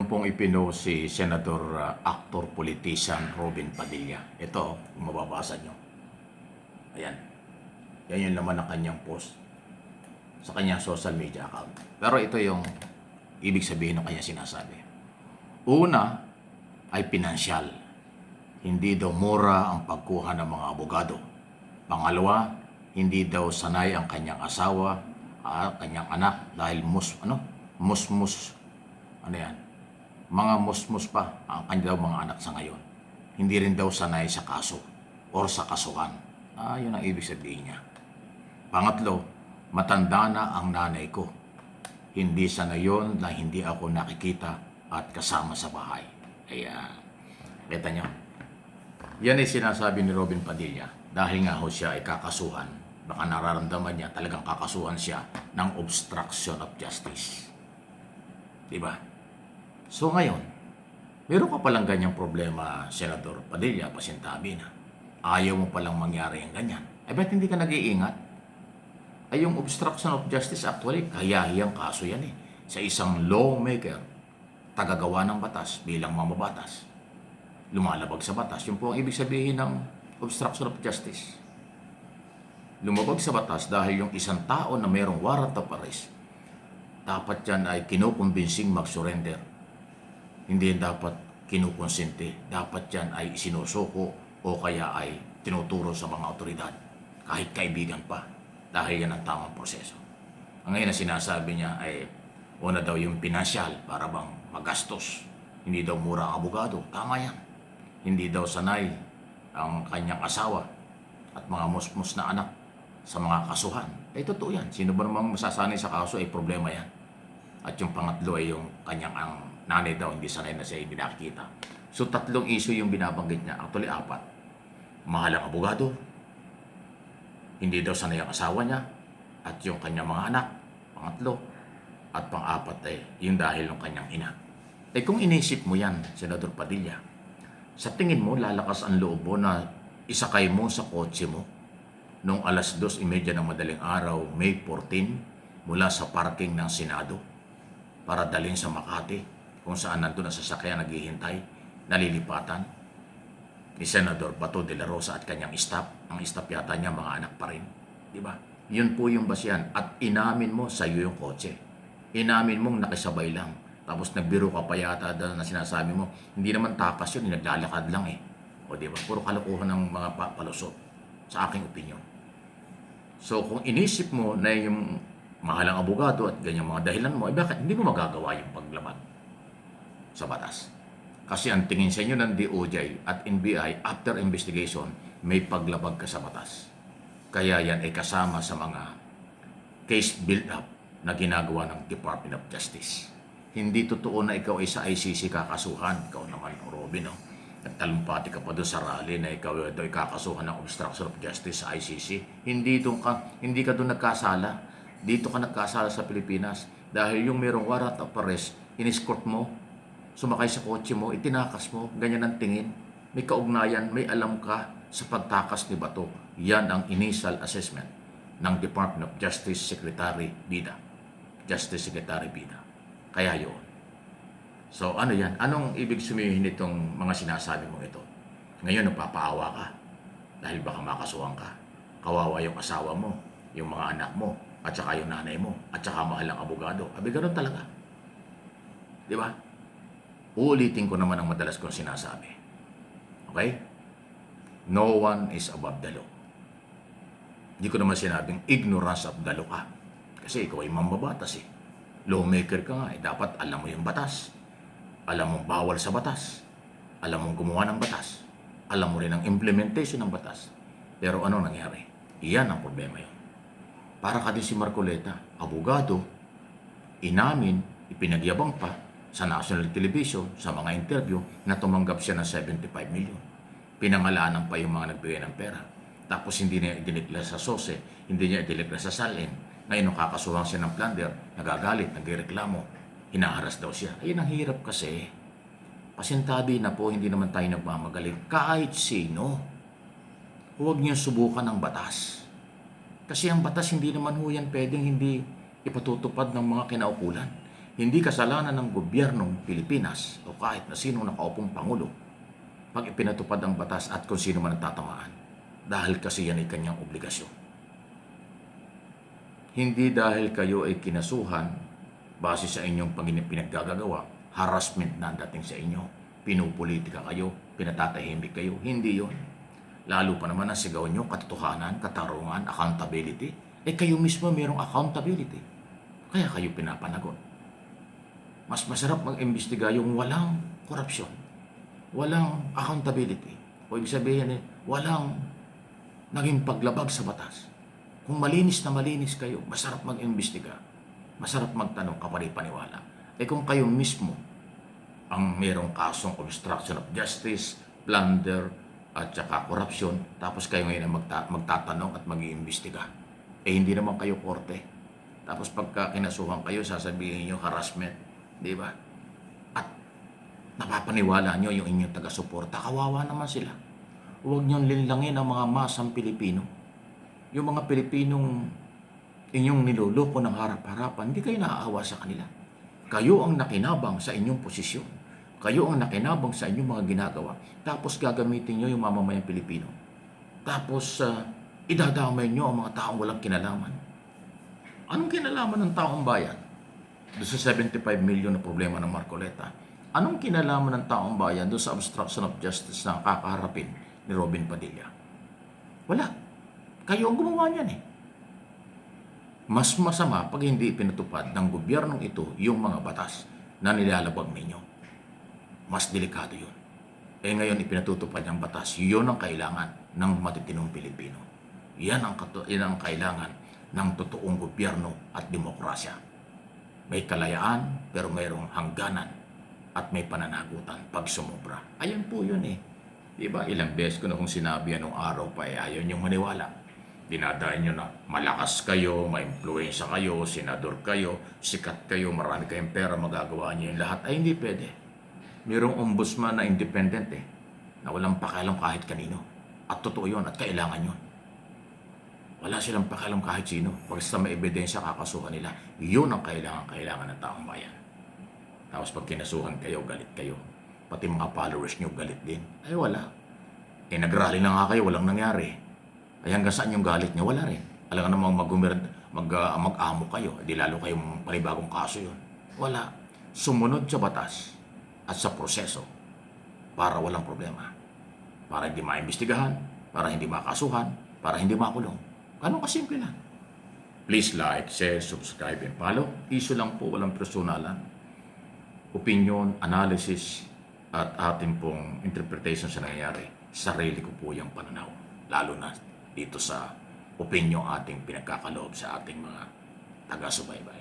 Meron pong ipinost si Senador actor politician Robin Padilla. Ito, kung mababasa nyo. Ayan. Yan yung laman ng kanyang post sa kanyang social media account. Pero ito yung ibig sabihin ng kanyang sinasabi. Una ay pinansyal. Hindi daw mura ang pagkuha ng mga abogado. Pangalawa, hindi daw sanay ang kanyang asawa at kanyang anak dahil mga musmus pa ang kanilang mga anak sa ngayon. Hindi rin daw sanay sa kaso or sa kasuhan. Yun ang ibig sabihin niya. Pangatlo, matanda na ang nanay ko. Hindi sa ngayon na hindi ako nakikita at kasama sa bahay. Ayan. Kita nyo? Yan ay sinasabi ni Robin Padilla dahil nga ho siya ay kakasuhan. Baka nararamdaman niya talagang kakasuhan siya ng obstruction of justice. Diba? So ngayon, meron ka palang ganyang problema, Senador Padilla, pasintabi na. Ayaw mo palang mangyari ang ganyan. Ay ba't hindi ka nag-iingat? Ay yung obstruction of justice actually, kahiyahiyang kaso yan eh. Sa isang lawmaker, tagagawa ng batas bilang mamabatas. Lumalabag sa batas. Yun po ang ibig sabihin ng obstruction of justice. Lumabag sa batas dahil yung isang tao na mayroong warrant of arrest, dapat yan ay kinukumbinsing mag-surrender. Hindi dapat kinukonsente. Dapat yan ay sinusuko o kaya ay tinuturo sa mga otoridad. Kahit kaibigan pa. Dahil yan ang tamang proseso. Ang ngayon na sinasabi niya ay una daw yung pinansyal para bang magastos. Hindi daw mura ang abogado. Tama yan. Hindi daw sanay ang kanyang asawa at mga musmus na anak sa mga kasuhan. Totoo yan. Sino ba namang masasanay sa kaso ay problema yan. At yung pangatlo ay yung kanyang ang nanay daw, hindi sanay na siya, hindi nakikita. So, 3 issue yung binabanggit niya. Actually, 4. Mahal ang abogado. Hindi daw sanay ang asawa niya. At yung kanyang mga anak. Pangatlo. At pang-4 ay yung dahil ng kanyang ina. Kung inisip mo yan, Senador Padilla, sa tingin mo, lalakas ang loob mo na isakay mo sa kotse mo noong 2:30 ng madaling araw, May 14, mula sa parking ng Senado para dalhin sa Makati kung saan nandun ang sasakyan naghihintay, nalilipatan ni Senador Bato de la Rosa at kanyang staff. Ang staff yata niya mga anak pa rin. Diba? Yun po yung basyan. At inamin mo sa iyo yung kotse. Inamin mong nakisabay lang. Tapos nagbiro ka pa yata na sinasabi mo, hindi naman takas yun, naglalakad lang eh. O diba? Puro kalokohan ng mga palusot sa aking opinion. So kung inisip mo na yung mahalang abogado at ganyan mga dahilan mo, bakit hindi mo magagawa yung paglabag sa batas? Kasi ang tingin sa inyo ng DOJ at NBI, after investigation, may paglabag ka sa batas. Kaya yan ay kasama sa mga case build-up na ginagawa ng Department of Justice. Hindi totoo na ikaw ay sa ICC kakasuhan. Ikaw naman, Robin, no? Nagtalumpati ka pa doon sa rally na ikaw ay kakasuhan ng obstruction of justice sa ICC. Hindi ka doon nagkasala. Dito ka nagkasala sa Pilipinas dahil yung mayroong warrant of arrest, in-escort mo, sumakay sa kotse mo, itinakas mo, ganyan ang tingin. May kaugnayan, may alam ka sa pagtakas ni Bato. Yan ang initial assessment ng Department of Justice Secretary Bida. Justice Secretary Bida. Kaya yun. So ano yan? Anong ibig sabihin nitong mga sinasabi mo ito? Ngayon napapaawa ka dahil baka makasuhan ka. Kawawa yung asawa mo, yung mga anak mo, at saka yung nanay mo, at saka mahal ang abogado. Abi, ganun talaga. Di ba? Uulitin ko naman ang madalas kong sinasabi. Okay? No one is above the law. Hindi ko naman sinabing ignorance of the law ka. Kasi ikaw ay mambabatas eh. Lawmaker ka nga eh. Dapat alam mo yung batas. Alam mong bawal sa batas. Alam mong gumawa ng batas. Alam mo rin ang implementation ng batas. Pero ano nangyari? Iyan ang problema yun. Para ka din si Marcoleta, abogado, inamin, ipinagyabang pa sa national television, sa mga interview, na tumanggap siya ng 75 million. Pinangalanan pa yung mga nagbigay ng pera. Tapos hindi niya idineklara sa SOSE, hindi niya idineklara sa SALN. Ngayon, nakakasuhan siya ng plunder, nagagalit, nagreklamo, hinaharas daw siya. Ayun ang hirap kasi. Pasintabi na po, hindi naman tayo nagmamagaling. Kahit sino, huwag niyo subukan ang batas. Kasi ang batas hindi naman ho yan pwedeng hindi ipatutupad ng mga kinaukulan. Hindi kasalanan ng gobyernong Pilipinas o kahit na sino nakaupong Pangulo pag ipinatupad ang batas at kung sino man nagtatamaan. Dahil kasi yan ay kanyang obligasyon. Hindi dahil kayo ay kinasuhan base sa inyong pinaggagawa, harassment na ang dating sa inyo, pinupolitika kayo, pinatatahimik kayo. Hindi yon. Lalo pa naman ang sigaw nyo, katotohanan, katarungan, accountability. Kayo mismo mayroong accountability. Kaya kayo pinapanagot. Mas masarap mag-imbestiga yung walang korupsyon, walang accountability. O ibig sabihin, walang naging paglabag sa batas. Kung malinis na malinis kayo, masarap mag-imbestiga. Masarap magtanong, kapani-paniwala. Kung kayo mismo ang mayroong kasong obstruction of justice, plunder, at saka korupsyon, tapos kayo ngayon ang magtatanong at mag-iimbestiga. Hindi naman kayo korte. Tapos pagka kinasuhan kayo, sasabihin nyo harassment, di ba? At napapaniwala nyo yung inyong taga-suporta, kawawa naman sila. Huwag niyong linlangin ang mga masang Pilipino. Yung mga Pilipinong inyong niloloko ng harap-harapan, hindi kayo naaawa sa kanila. Kayo ang nakinabang sa inyong posisyon. Kayo ang nakinabang sa inyong mga ginagawa. Tapos gagamitin nyo yung mamamayang Pilipino. Tapos idadamay nyo ang mga taong walang kinalaman. Anong kinalaman ng taong bayan? Doon sa 75 million na problema ng Marcoleta. Anong kinalaman ng taong bayan doon sa obstruction of justice na kakaharapin ni Robin Padilla? Wala. Kayo ang gumawa niyan eh. Mas masama pag hindi pinatupad ng gobyernong ito yung mga batas na nilalabag ninyo. Mas delikado yun. Ngayon ipinatutupad ng batas, yun ang kailangan ng matitinong Pilipino. Yan ang kailangan ng totoong gobyerno at demokrasya. May kalayaan pero mayroong hangganan at may pananagutan pag sumobra. Ayan po yun eh. Diba? Ilang beses ko na kung sinabi anong araw pa ayaw niyong maniwala. Dinadayan nyo na malakas kayo, ma-influensya kayo, senador kayo, sikat kayo, marami kayong pera, magagawa niyo yung lahat. Hindi pwede. Mayroong ombudsman na independent na walang pakialam kahit kanino. At totoo yun at kailangan yun. Wala silang pakialam kahit sino. Basta may ebidensya, kakasuhan nila. Yun ang kailangan ng taong bayan. Tapos pag kinasuhan kayo, galit kayo. Pati mga followers nyo, galit din. Wala. Nagrally na nga kayo, walang nangyari. Hanggang saan yung galit nyo? Wala rin. Alam namang mag-amo kayo. Di lalo kayong panibagong kaso yun. Wala. Sumunod sa batas at sa proseso para walang problema. Para hindi maimbestigahan, para hindi makasuhan, para hindi makulong. Ganun kasimple lang. Please like, share, subscribe, and follow. Issue lang po, walang personalan. Opinion, analysis, at ating pong interpretation sa nangyayari. Sarili ko po yung pananaw. Lalo na dito sa opinion ating pinagkakaloob sa ating mga taga-subaybay.